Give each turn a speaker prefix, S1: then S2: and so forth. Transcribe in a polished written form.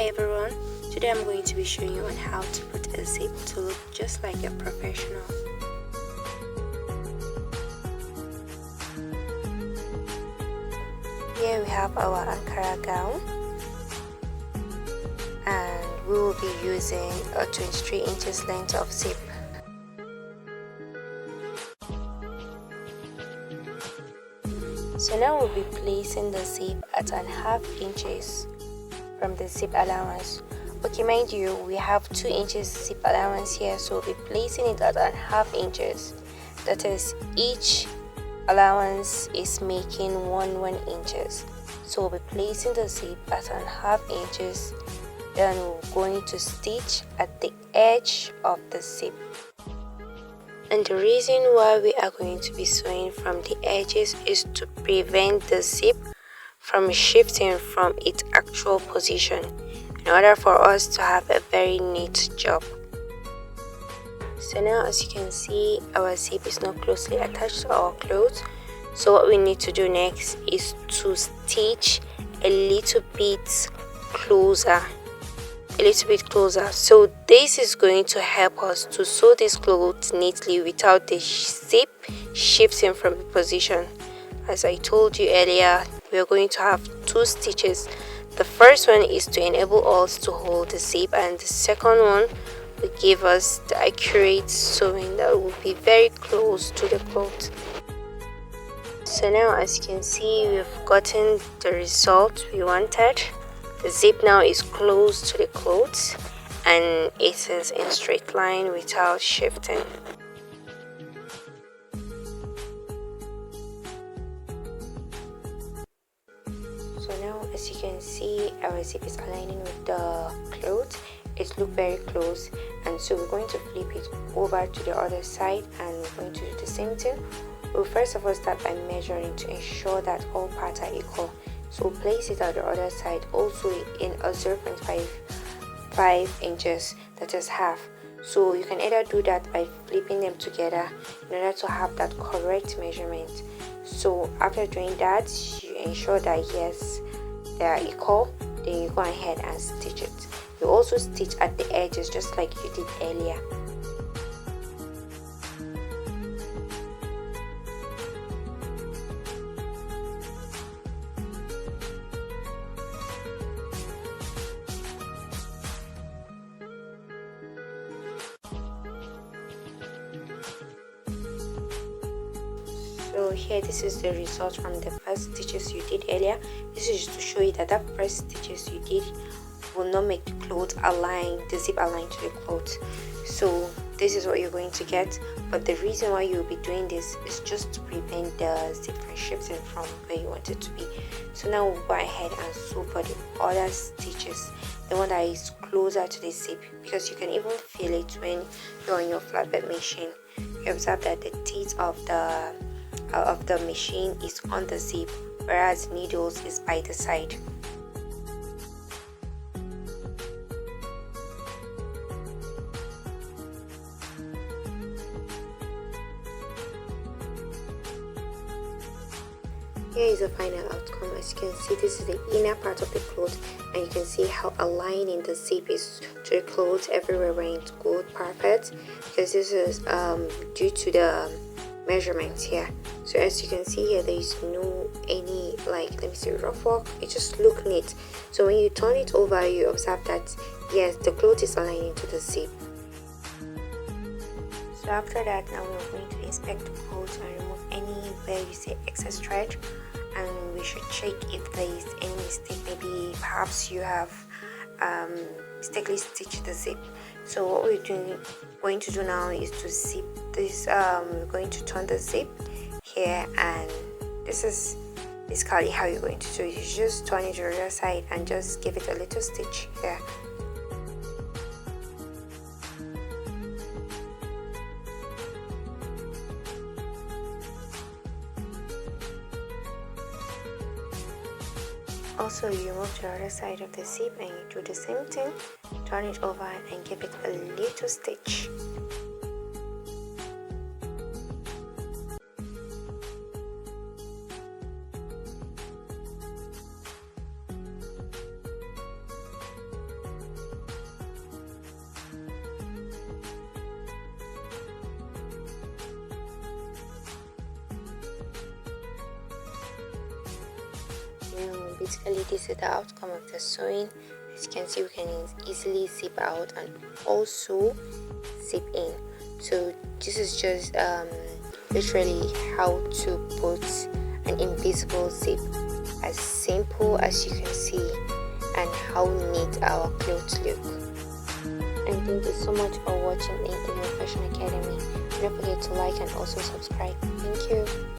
S1: Hi everyone, today I'm going to be showing you on how to put a zip to look just like a professional. Here we have our Ankara gown and we will be using a 23 inches length of zip. So now we'll be placing the zip at 1/2 inches from the zip allowance. Okay, mind you, we have 2 inches zip allowance here, so we'll be placing it at 1/2 inches. That is, each allowance is making 1 inches. So we'll be placing the zip at 1/2 inches. Then we're going to stitch at the edge of the zip. And the reason why we are going to be sewing from the edges is to prevent the zip from shifting from its actual position in order for us to have a very neat job. So now, as you can see, our zip is not closely attached to our clothes. So what we need to do next is to stitch a little bit closer. So this is going to help us to sew this clothes neatly without the zip shifting from the position. As I told you earlier, we are going to have 2 stitches. The first one is to enable us to hold the zip, and the second one will give us the accurate sewing that will be very close to the cloth. So now, as you can see, we've gotten the result we wanted. The zip now is close to the clothes and it is in straight line without shifting. So now, as you can see, our zip is aligning with the clothes. It looks very close, and so we're going to flip it over to the other side and we're going to do the same thing. We'll first of all start by measuring to ensure that all parts are equal. So place it at the other side also in a 0.5 inches, that is half. So you can either do that by flipping them together in order to have that correct measurement. So after doing that, you ensure that yes, they are equal, then you go ahead and stitch it. You also stitch at the edges just like you did earlier. So here, this is the result from the first stitches you did earlier. This is to show you that first stitches you did will not make the cloth align, the zip align to the cloth. So this is what you're going to get, but the reason why you'll be doing this is just to prevent the zip from shifting from where you want it to be. So now we'll go ahead and sew for the other stitches, the one that is closer to the zip, because you can even feel it when you're on your flatbed machine. You observe that the teeth of the machine is on the zip, whereas needles is by the side. Here is the final outcome. As you can see, this is the inner part of the cloth, and you can see how aligning the zip is to the clothes everywhere when it's good, perfect, because this is due to the measurements here. So as you can see here, there is no any rough work. It just look neat. So when you turn it over, you observe that yes, the cloth is aligning to the zip. So after that, now we're going to inspect the clothes and remove anywhere you see excess thread, and we should check if there is any mistake. Maybe perhaps you have mistakenly stitched the zip. So what we're going to do now is to zip this. We're going to turn the zip here, and this is basically how you're going to do it. You just turn it to the other side and just give it a little stitch here. Also, you move to the other side of the zip and you do the same thing. Turn it over and give it a little stitch. basically this is the outcome of the sewing. As you can see, we can easily zip out and also zip in. So this is just literally how to put an invisible zip, as simple as you can see, and how neat our clothes look. And thank you so much for watching Intimate Fashion Academy. Don't forget to like and also subscribe. Thank you.